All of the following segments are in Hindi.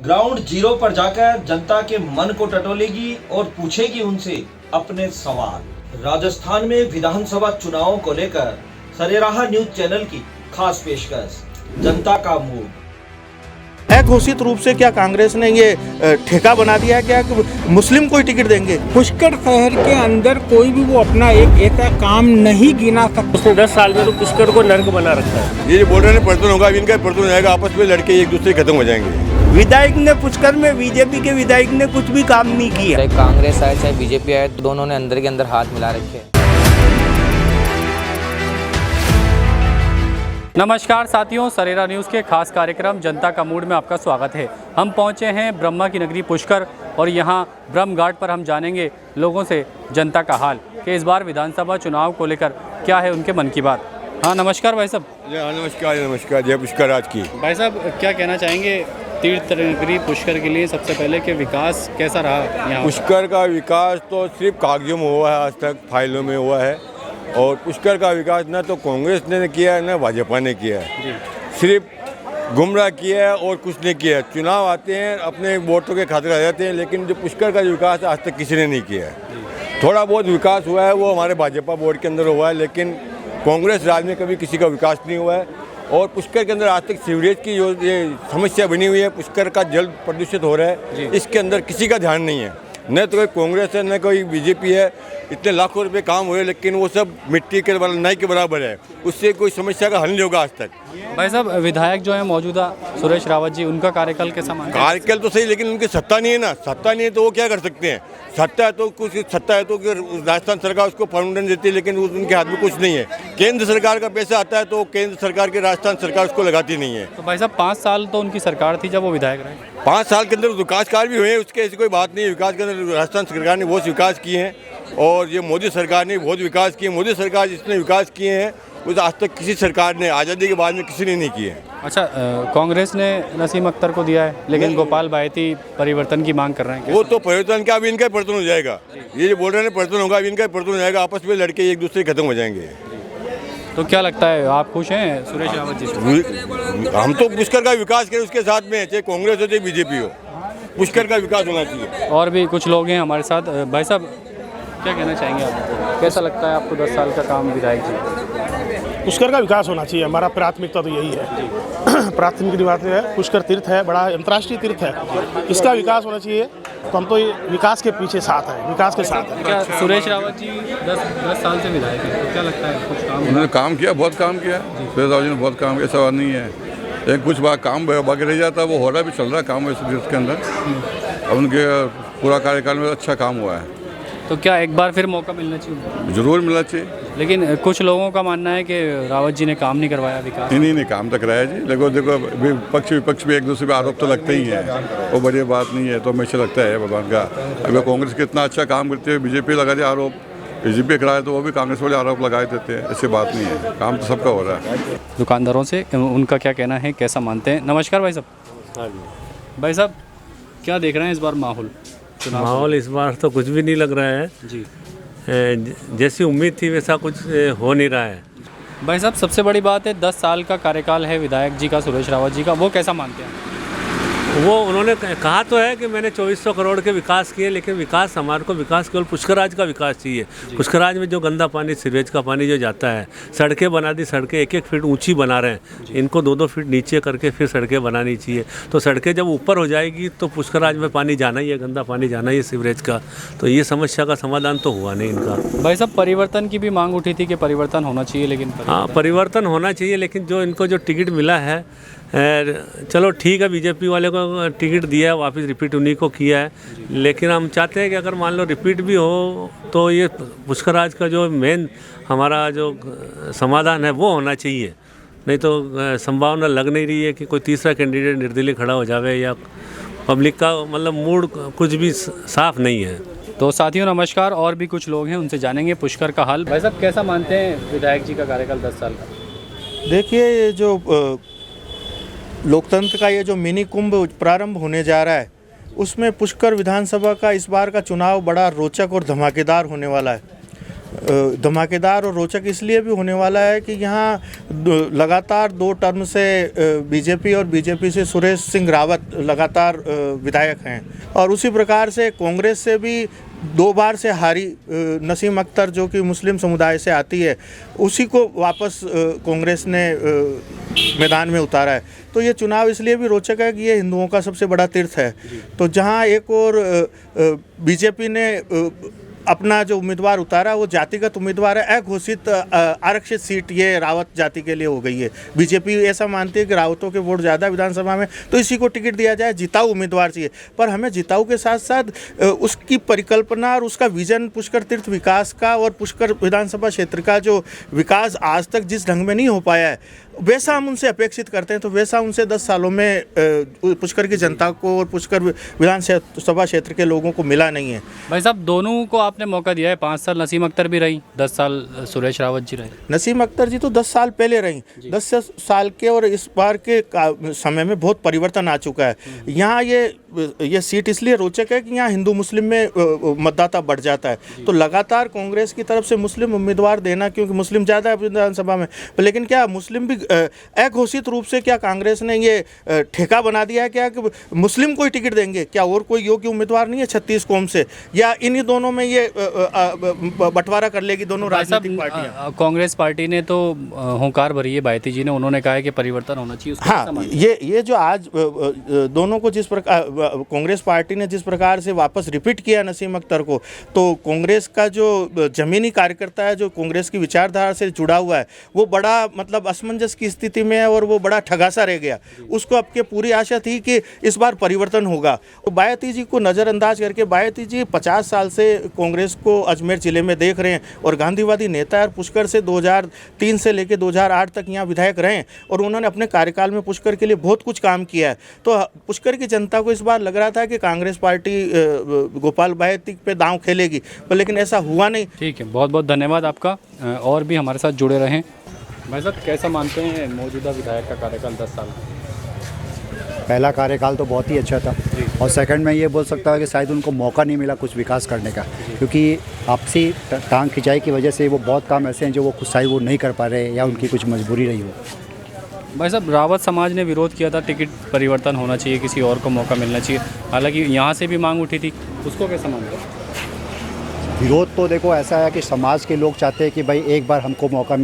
ग्राउंड जीरो पर जाकर जनता के मन को टटोलेगी और पूछेगी उनसे अपने सवाल। राजस्थान में विधानसभा चुनावों को लेकर सरेराह न्यूज चैनल की खास पेशकश, जनता का मूड। घोषित रूप से क्या कांग्रेस ने ये ठेका बना दिया है क्या कि मुस्लिम को ही टिकट देंगे? पुष्कर शहर के अंदर कोई भी वो अपना एक ऐसा काम नहीं गिना सकता। उसने 10 साल में तो पुष्कर को नर्क बना रखा है। ये बोल रहे हैं प्रदर्शन होगा, इनका प्रदर्शन जाएगा, आपस में लड़के एक दूसरे खत्म हो जाएंगे। विधायक ने पुष्कर में बीजेपी के विधायक ने कुछ भी काम नहीं किया। चाहे कांग्रेस आए चाहे बीजेपी आए, दोनों ने अंदर के अंदर हाथ मिला रखे हैं। नमस्कार साथियों, सरेरा न्यूज़ के खास कार्यक्रम जनता का मूड में आपका स्वागत है। हम पहुंचे हैं ब्रह्मा की नगरी पुष्कर और यहां ब्रह्म घाट पर हम जानेंगे लोगों से जनता का हाल कि इस बार विधानसभा चुनाव को लेकर क्या है उनके मन की बात। हाँ नमस्कार भाई साहब। नमस्कार, जय पुष्कर राज की। भाई साहब क्या कहना चाहेंगे तीर्थ नगरी पुष्कर के लिए सबसे पहले कि विकास कैसा रहा यहाँ? पुष्कर का विकास तो सिर्फ कागजों में हुआ है, आज तक फाइलों में हुआ है। और पुष्कर का विकास ना तो कांग्रेस ने किया है ना भाजपा ने किया है, सिर्फ गुमराह किया है और कुछ नहीं किया है। चुनाव आते हैं, अपने वोटों के खातिर आ जाते हैं, लेकिन जो पुष्कर का जो विकास है आज तक किसी ने नहीं किया है। थोड़ा बहुत विकास हुआ है वो हमारे भाजपा बोर्ड के अंदर हुआ है, लेकिन कांग्रेस राज में कभी किसी का विकास नहीं हुआ है। और पुष्कर के अंदर आज तक सीवरेज की जो ये समस्या बनी हुई है, पुष्कर का जल प्रदूषित हो रहा है, इसके अंदर किसी का ध्यान नहीं है। न तो कोई कांग्रेस है न कोई बीजेपी है। इतने लाखों रुपए काम हुए लेकिन वो सब मिट्टी के नाई के बराबर है, उससे कोई समस्या का हल नहीं होगा आज तक। भाई साहब विधायक जो है मौजूदा सुरेश रावत जी, उनका कार्यकाल कैसा मानते हैं? कार्यकाल तो सही, लेकिन उनकी सत्ता नहीं है ना। सत्ता नहीं है तो वो क्या कर सकते हैं? सत्ता है तो राजस्थान सरकार उसको परमिशन देती है, लेकिन उनके हाथ में कुछ नहीं है। केंद्र सरकार का पैसा आता है तो केंद्र सरकार की राजस्थान सरकार उसको लगाती नहीं है। तो भाई साहब 5 साल तो उनकी सरकार थी जब वो विधायक रहे। 5 साल के अंदर विकास कार्य भी हुए, उसके ऐसी कोई बात नहीं है। विकास के अंदर राजस्थान सरकार ने बहुत विकास किए हैं और ये मोदी सरकार ने बहुत विकास किए। मोदी सरकार जिसने विकास किए हैं उस आज तक किसी सरकार ने आज़ादी के बाद में किसी ने नहीं किए। अच्छा, कांग्रेस ने नसीम अख्तर को दिया है, लेकिन गोपाल बायती परिवर्तन की मांग कर रहे हैं। वो तो परिवर्तन क्या, अभी इनका परिवर्तन हो जाएगा। ये जो बोल रहे हैं परिवर्तन होगा, अभी इनका परिवर्तन हो जाएगा, आपस में लड़के एक दूसरे खत्म हो जाएंगे। तो क्या लगता है, आप खुश हैं सुरेश रावत जी से? हम तो पुष्कर का विकास करें उसके साथ में, चाहे कांग्रेस हो चाहे बीजेपी हो, पुष्कर का विकास होना चाहिए। और भी कुछ लोग हैं हमारे साथ। भाई साहब क्या कहना चाहेंगे आप, कैसा लगता है आपको 10 साल का काम विधायक जी? पुष्कर का विकास होना चाहिए, हमारा प्राथमिकता तो यही है। प्राथमिक बात है, पुष्कर तीर्थ है, बड़ा अंतर्राष्ट्रीय तीर्थ है, इसका विकास होना चाहिए। तो हम तो ये विकास के पीछे साथ हैं, विकास के साथ हैं। क्या सुरेश रावत जी 10 साल से विधायक हैं, तो क्या लगता है कुछ काम? उन्होंने काम किया, बहुत काम किया। सुरेश रावत जी ने बहुत काम किया, सवाल नहीं है। एक कुछ बात काम बाकी रह जाता है, वो हो रहा भी, चल रहा काम है इसके अंदर। अब उनके पूरा कार्यकाल में अच्छा काम हुआ है। तो क्या एक बार फिर मौका मिलना चाहिए? जरूर मिलना चाहिए, लेकिन कुछ लोगों का मानना है कि रावत जी ने काम नहीं करवाया विकास। नहीं काम तो कराया जी। देखो विपक्ष भी एक दूसरे पे आरोप तो लगते ही है, वो बड़ी बात नहीं है। तो हमेशा लगता है भगवान का, अगर कांग्रेस कितना अच्छा काम करती है, बीजेपी लगा दिया आरोप, बीजेपी कराए तो वो भी कांग्रेस वाले आरोप लगाए देते हैं। ऐसी बात नहीं है, काम तो सबका हो रहा है। दुकानदारों से उनका क्या कहना है, कैसा मानते हैं? नमस्कार भाई साहब। हाँ जी भाई साहब क्या देख रहे हैं इस बार माहौल? माहौल इस बार तो कुछ भी नहीं लग रहा है जी, जैसी उम्मीद थी वैसा कुछ हो नहीं रहा है। भाई साहब सबसे बड़ी बात है 10 साल का कार्यकाल है विधायक जी का, सुरेश रावत जी का, वो कैसा मानते हैं? वो उन्होंने कहा तो है कि मैंने 2400 करोड़ के विकास किए, लेकिन विकास हमारे को विकास केवल पुष्कराज का विकास चाहिए। पुष्कराज में जो गंदा पानी, सीवरेज का पानी जो जाता है, सड़कें बना दी, सड़कें 1-1 फीट ऊंची बना रहे हैं, इनको 2-2 फीट नीचे करके फिर सड़कें बनानी चाहिए। तो सड़कें जब ऊपर हो जाएगी तो पुष्कराज में पानी जाना ही है, गंदा पानी जाना ही है सीवरेज का। तो ये समस्या का समाधान तो हुआ नहीं इनका। भाई साहब परिवर्तन की भी मांग उठी थी कि परिवर्तन होना चाहिए, लेकिन हाँ परिवर्तन होना चाहिए, लेकिन जो इनको जो टिकट मिला है, चलो ठीक है, बीजेपी वाले को टिकट दिया है, वापस रिपीट उन्हीं को किया है। लेकिन हम चाहते हैं कि अगर मान लो रिपीट भी हो तो ये पुष्कराज का जो मेन हमारा जो समाधान है वो होना चाहिए। नहीं तो संभावना लग नहीं रही है कि कोई तीसरा कैंडिडेट निर्दलीय खड़ा हो जावे, या पब्लिक का मतलब मूड कुछ भी साफ नहीं है। तो साथियों नमस्कार, और भी कुछ लोग हैं उनसे जानेंगे पुष्कर का हाल। भाई साहब कैसा मानते हैं विधायक जी का कार्यकाल 10 साल का? देखिए, ये जो लोकतंत्र का ये जो मिनी कुंभ प्रारंभ होने जा रहा है, उसमें पुष्कर विधानसभा का इस बार का चुनाव बड़ा रोचक और धमाकेदार होने वाला है। धमाकेदार और रोचक इसलिए भी होने वाला है कि यहाँ लगातार 2 टर्म से बीजेपी और बीजेपी से सुरेश सिंह रावत लगातार विधायक हैं, और उसी प्रकार से कांग्रेस से भी 2 बार से हारी नसीम अख्तर जो कि मुस्लिम समुदाय से आती है, उसी को वापस कांग्रेस ने मैदान में उतारा है। तो ये चुनाव इसलिए भी रोचक है कि ये हिंदुओं का सबसे बड़ा तीर्थ है। तो जहाँ एक और बीजेपी ने अपना जो उम्मीदवार उतारा वो जातिगत उम्मीदवार है, अघोषित आरक्षित सीट ये रावत जाति के लिए हो गई है। बीजेपी ऐसा मानती है कि रावतों के वोट ज़्यादा विधानसभा में, तो इसी को टिकट दिया जाए, जिताऊ उम्मीदवार चाहिए। पर हमें जिताऊ के साथ साथ उसकी परिकल्पना और उसका विजन पुष्कर तीर्थ विकास का और पुष्कर विधानसभा क्षेत्र का जो विकास आज तक जिस ढंग में नहीं हो पाया है, वैसा हम उनसे अपेक्षित करते हैं। तो वैसा उनसे 10 सालों में पुष्कर की जनता को और पुष्कर विधानसभा क्षेत्र के लोगों को मिला नहीं है। भाई साहब, दोनों को आपने मौका दिया है। 5 साल नसीम अख्तर भी रही, 10 साल सुरेश रावत जी रहे। नसीम अख्तर जी तो 10 साल पहले रही, 10 साल के, और इस बार के समय में बहुत परिवर्तन आ चुका है। यहाँ ये सीट इसलिए रोचक है कि यहाँ हिंदू मुस्लिम में मतदाता बढ़ जाता है। तो लगातार कांग्रेस की तरफ से मुस्लिम उम्मीदवार देना, क्योंकि मुस्लिम ज़्यादा है विधानसभा में, लेकिन क्या मुस्लिम भी अघोषित रूप से क्या कांग्रेस ने ये ठेका बना दिया है क्या कि मुस्लिम को ही टिकट देंगे? क्या और कोई योग्य उम्मीदवार नहीं है 36 कौम से, या इन्हीं दोनों में ये बंटवारा कर लेगी दोनों राजनीतिक पार्टियां? कांग्रेस पार्टी ने तो हुंकार भरी है, बायती जी ने, उन्होंने कहा है कि परिवर्तन होना चाहिए। हाँ, ये जो आज दोनों को जिस प्रकार कांग्रेस पार्टी ने जिस प्रकार से वापस रिपीट किया नसीम अख्तर को, तो कांग्रेस का जो जमीनी कार्यकर्ता है, जो कांग्रेस की विचारधारा से जुड़ा हुआ है, वो बड़ा मतलब असमंजस की स्थिति में है और वो बड़ा ठगासा रह गया। उसको अब के पूरी आशा थी कि इस बार परिवर्तन होगा। तो बायती जी को नज़रअंदाज करके, बायती जी 50 साल से कांग्रेस को अजमेर जिले में देख रहे हैं और गांधीवादी नेता है। पुष्कर से 2003 से लेकर 2008 तक यहाँ विधायक रहे और उन्होंने अपने कार्यकाल में पुष्कर के लिए बहुत कुछ काम किया है। तो पुष्कर की जनता को इस बार लग रहा था कि कांग्रेस पार्टी गोपाल बायती पे दांव खेलेगी, पर लेकिन ऐसा हुआ नहीं। ठीक है, बहुत बहुत धन्यवाद आपका, और भी हमारे साथ जुड़े रहें। भाई साहब, कैसा मानते हैं मौजूदा विधायक का कार्यकाल 10 साल? पहला कार्यकाल तो बहुत ही अच्छा था, और सेकंड में ये बोल सकता हूँ कि शायद उनको मौका नहीं मिला कुछ विकास करने का, क्योंकि आपसी टांग खिंचाई की वजह से वो बहुत काम ऐसे हैं जो वो शायद वो नहीं कर पा रहे, या उनकी कुछ मजबूरी रही हो। भाई साहब, रावत समाज ने विरोध किया था, टिकट परिवर्तन होना चाहिए, किसी और को मौका मिलना चाहिए, हालांकि यहाँ से भी मांग उठी थी, उसको कैसा मानते हैं? विरोध तो देखो ऐसा है कि समाज के लोग चाहते हैं कि भाई एक बार हमको मौका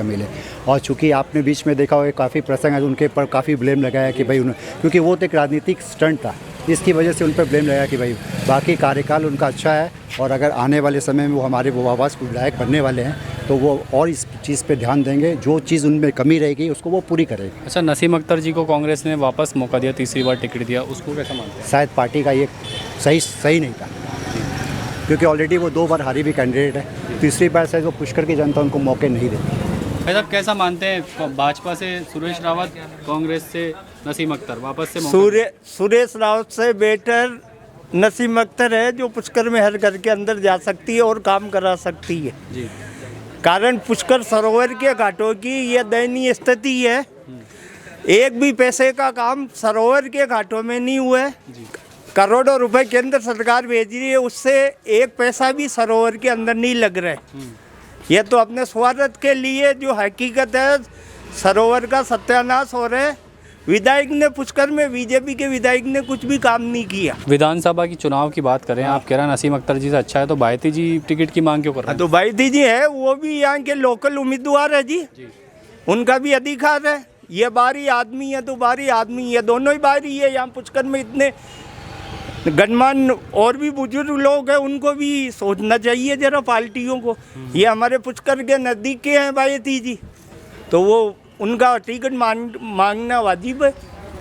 मिले, और चूंकि आपने बीच में देखा होगा काफ़ी प्रसंग है उनके पर काफ़ी ब्लेम लगाया कि भाई क्योंकि वो तो एक राजनीतिक स्टंट था, इसकी वजह से उन पर ब्लेम लगाया कि भाई बाकी कार्यकाल उनका अच्छा है, और अगर आने वाले समय में वो हमारे वापस विधायक बनने वाले हैं तो वो और इस चीज़ पे ध्यान देंगे, जो चीज़ उनमें कमी रहेगी उसको वो पूरी करेंगे। अच्छा, नसीम अख्तर जी को कांग्रेस ने वापस मौका दिया, तीसरी बार टिकट दिया, उसको कैसा मानते हैं? शायद पार्टी का ये सही नहीं था, क्योंकि ऑलरेडी वो 2 बार हारी भी कैंडिडेट है, तीसरी बार शायद वो पुष्कर की जनता उनको मौके नहीं देती। भाई साहब, कैसा मानते हैं भाजपा से सुरेश रावत, कांग्रेस से नसीम अख्तर, वापस से सुरेश रावत से बेटर नसीम अख्तर है, जो पुष्कर में हर घर के अंदर जा सकती है और काम करा सकती है जी। कारण पुष्कर सरोवर के घाटों की यह दयनीय स्थिति है, एक भी पैसे का काम सरोवर के घाटों में नहीं हुआ है। करोड़ों रुपए केंद्र सरकार भेज रही है, उससे एक पैसा भी सरोवर के अंदर नहीं लग रहा है। ये तो अपने स्वार्थ के लिए, जो हकीकत है सरोवर का सत्यानाश हो रहा है। विधायक ने पुष्कर में, बीजेपी के विधायक ने कुछ भी काम नहीं किया। विधानसभा की चुनाव की बात करें, आप कह रहे हैं नसीम अख्तर जी से अच्छा है, तो बायती जी टिकट की मांग क्यों कर रहे हैं? तो बायती जी है, वो भी यहाँ के लोकल उम्मीदवार है जी, उनका भी अधिकार है। ये बारी आदमी है तो बारी आदमी है, दोनों ही बारी है। यहाँ पुष्कर में इतने गणमान्य और भी बुजुर्ग लोग हैं, उनको भी सोचना चाहिए जरा पार्टियों को। ये हमारे पुष्कर के नज़दीक के हैं बायती जी, तो वो उनका टिकट मांगना वाजिब है।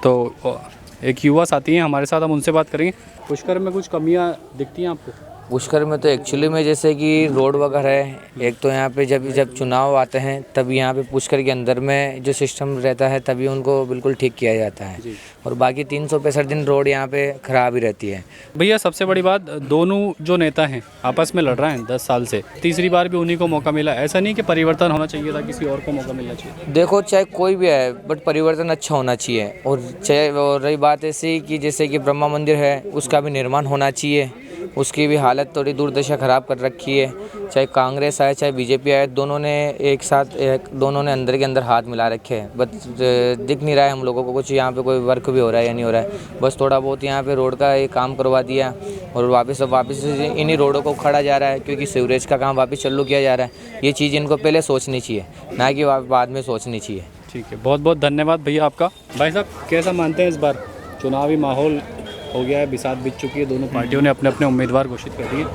तो एक युवा साथी हैं हमारे साथ, हम उनसे बात करेंगे। पुष्कर में कुछ कमियां दिखती हैं आपको? पुष्कर में तो एक्चुअली में जैसे कि रोड वगैरह है, एक तो यहाँ पे जब चुनाव आते हैं तब यहाँ पे पुष्कर के अंदर में जो सिस्टम रहता है तभी उनको बिल्कुल ठीक किया जाता है, और बाकी 365 दिन रोड यहाँ पे ख़राब ही रहती है। भैया, सबसे बड़ी बात, दोनों जो नेता हैं आपस में लड़ रहे हैं 10 साल से, तीसरी बार भी उन्हीं को मौका मिला, ऐसा नहीं कि परिवर्तन होना चाहिए था, किसी और को मौका मिलना चाहिए? देखो, चाहे कोई भी है बट परिवर्तन अच्छा होना चाहिए, और चाहे रही बात ऐसी कि जैसे कि ब्रह्मा मंदिर है उसका भी निर्माण होना चाहिए, उसकी भी हालत थोड़ी दुर्दशा ख़राब कर रखी है। चाहे कांग्रेस आए चाहे बीजेपी आए, दोनों ने एक साथ दोनों ने अंदर के अंदर हाथ मिला रखे हैं। बस दिख नहीं रहा है हम लोगों को कुछ यहाँ पे कोई वर्क भी हो रहा है या नहीं हो रहा है। बस थोड़ा बहुत यहाँ पे रोड का एक काम करवा दिया और वापस इन्हीं रोडों को खड़ा जा रहा है, क्योंकि सीवरेज का काम वापस चालू किया जा रहा है। ये चीज़ इनको पहले सोचनी चाहिए, ना कि बाद में सोचनी चाहिए। ठीक है, बहुत बहुत धन्यवाद भैया आपका। भाई साहब, कैसा मानते हैं इस बार चुनावी माहौल हो गया है, बिसात बीत चुकी है, दोनों पार्टियों ने अपने अपने उम्मीदवार घोषित कर दिए,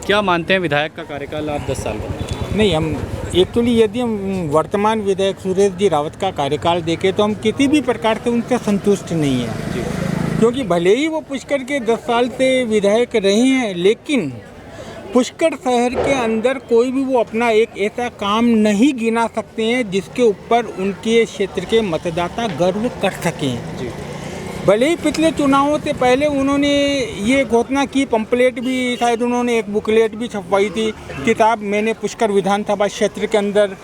क्या मानते हैं विधायक का कार्यकाल आप 10 साल का? नहीं, हम एक्चुअली यदि हम वर्तमान विधायक सुरेश जी रावत का कार्यकाल देखें तो हम किसी भी प्रकार से उनसे संतुष्ट नहीं हैं, क्योंकि भले ही वो पुष्कर के 10 साल से विधायक रहे हैं, लेकिन पुष्कर शहर के अंदर कोई भी वो अपना एक ऐसा काम नहीं गिना सकते हैं जिसके ऊपर उनके क्षेत्र के मतदाता गर्व कर सकें। जी, भले ही पिछले चुनावों से पहले उन्होंने ये घोषणा की, पंपलेट भी शायद उन्होंने एक बुकलेट भी छपवाई थी कि साहब मैंने पुष्कर विधानसभा क्षेत्र के अंदर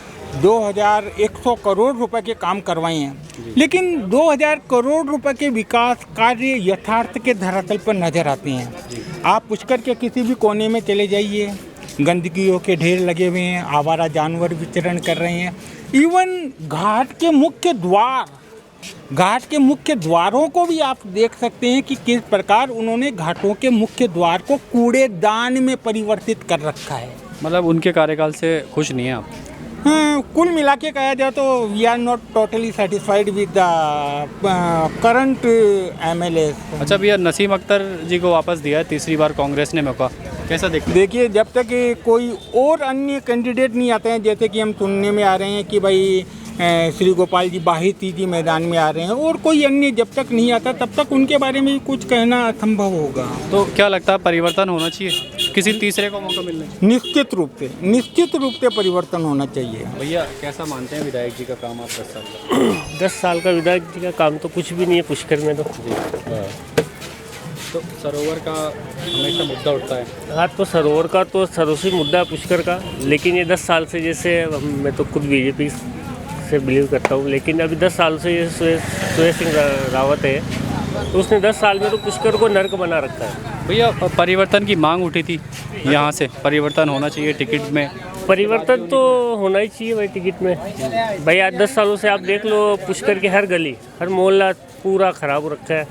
2100 करोड़ रुपए के काम करवाए हैं, लेकिन 2000 करोड़ रुपए के विकास कार्य यथार्थ के धरातल पर नजर आते हैं। आप पुष्कर के किसी भी कोने में चले जाइए, गंदगियों के ढेर लगे हुए हैं, आवारा जानवर विचरण कर रहे हैं। इवन घाट के मुख्य द्वारों को भी आप देख सकते हैं कि किस प्रकार उन्होंने घाटों के मुख्य द्वार को कूड़ेदान में परिवर्तित कर रखा है। मतलब उनके कार्यकाल से खुश नहीं हैं आप? हाँ, कुल मिला के कहा जाए तो we are not totally satisfied with the current MLA। अच्छा भैया, नसीम अख्तर जी को वापस दिया है तीसरी बार कांग्रेस ने मौका, कैसा देखते हैं? देखिए, जब तक कोई और अन्य कैंडिडेट नहीं आते हैं, जैसे कि हम सुनने में आ रहे हैं कि भाई श्री गोपाल जी बाहिती जी मैदान में आ रहे हैं, और कोई अन्य जब तक नहीं आता तब तक उनके बारे में कुछ कहना असंभव होगा। तो क्या लगता है परिवर्तन होना चाहिए, किसी तीसरे को मौका मिलना चाहिए? निश्चित रूप से परिवर्तन होना चाहिए। भैया, कैसा मानते हैं विधायक जी का काम आप 10 साल का? 10 साल का विधायक जी का काम तो कुछ भी नहीं है पुष्कर में तो। तो सरोवर का हमेशा मुद्दा उठता है। हाँ, तो सरोवर का तो सर्वस्वी मुद्दा है पुष्कर का, लेकिन ये 10 साल से, जैसे मैं तो खुद बीजेपी से बिलीव करता हूँ, लेकिन अभी 10 साल से ये सुरेश सिंह रावत है, तो उसने 10 साल में तो पुष्कर को नर्क बना रखा है। भैया, परिवर्तन की मांग उठी थी यहाँ से, परिवर्तन होना चाहिए टिकट में। परिवर्तन तो होना ही चाहिए भाई टिकट में। भाई आज 10 सालों से आप देख लो, पुष्कर की हर गली हर मोहल्ला पूरा ख़राब हो रखा है,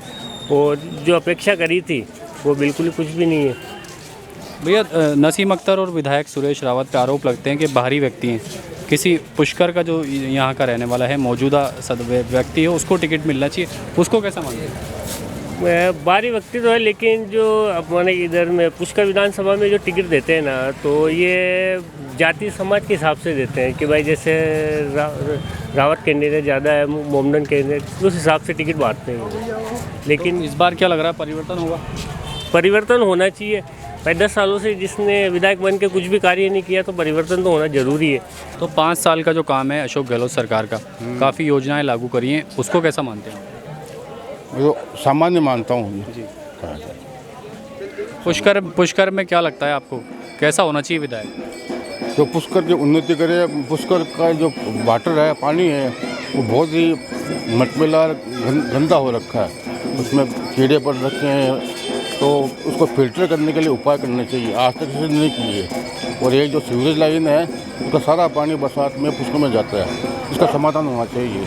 और जो अपेक्षा करी थी वो बिल्कुल ही कुछ भी नहीं है। भैया, नसीम अख्तर और विधायक सुरेश रावत पे आरोप लगते हैं कि बाहरी व्यक्ति हैं, किसी पुष्कर का जो यहाँ का रहने वाला है, मौजूदा व्यक्ति है, उसको टिकट मिलना चाहिए, उसको कैसा मानते हैं? बाहरी व्यक्ति तो है, लेकिन जो अपने इधर में पुष्कर विधानसभा में जो टिकट देते हैं ना, तो ये जाति समाज के हिसाब से देते हैं कि भाई जैसे रावत कैंडिडेट ज़्यादा है, मोमडन कैंडिडेट, उस हिसाब से टिकट बांटते हैं। लेकिन तो इस बार क्या लग रहा है, परिवर्तन होगा? परिवर्तन होना चाहिए भाई। 10 सालों से जिसने विधायक बन के कुछ भी कार्य नहीं किया, तो परिवर्तन तो होना जरूरी है। तो 5 साल का जो काम है अशोक गहलोत सरकार का, काफ़ी योजनाएं लागू करी हैं, उसको कैसा मानते हैं? जो सामान्य मानता हूँ जी। पुष्कर में क्या लगता है आपको, कैसा होना चाहिए विधायक? जो पुष्कर की उन्नति करे, पुष्कर का जो वाटर है, पानी है, वो बहुत ही मटमैला गंदा हो रखा है, उसमें कीड़े पड़ रखे हैं, तो उसको फिल्टर करने के लिए उपाय करने चाहिए, आज तक इसे नहीं किए। और एक जो सीवरेज लाइन है, उसका सारा पानी बरसात में पुष्कर में जाता है, इसका समाधान होना चाहिए।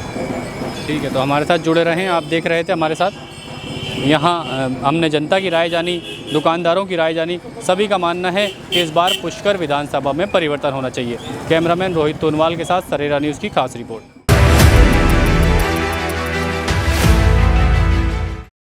ठीक है, तो हमारे साथ जुड़े रहें। आप देख रहे थे हमारे साथ, यहाँ हमने जनता की राय जानी, दुकानदारों की राय जानी, सभी का मानना है कि इस बार पुष्कर विधानसभा में परिवर्तन होना चाहिए। कैमरामैन रोहित तोनवाल के साथ सरेरा न्यूज़ की खास रिपोर्ट।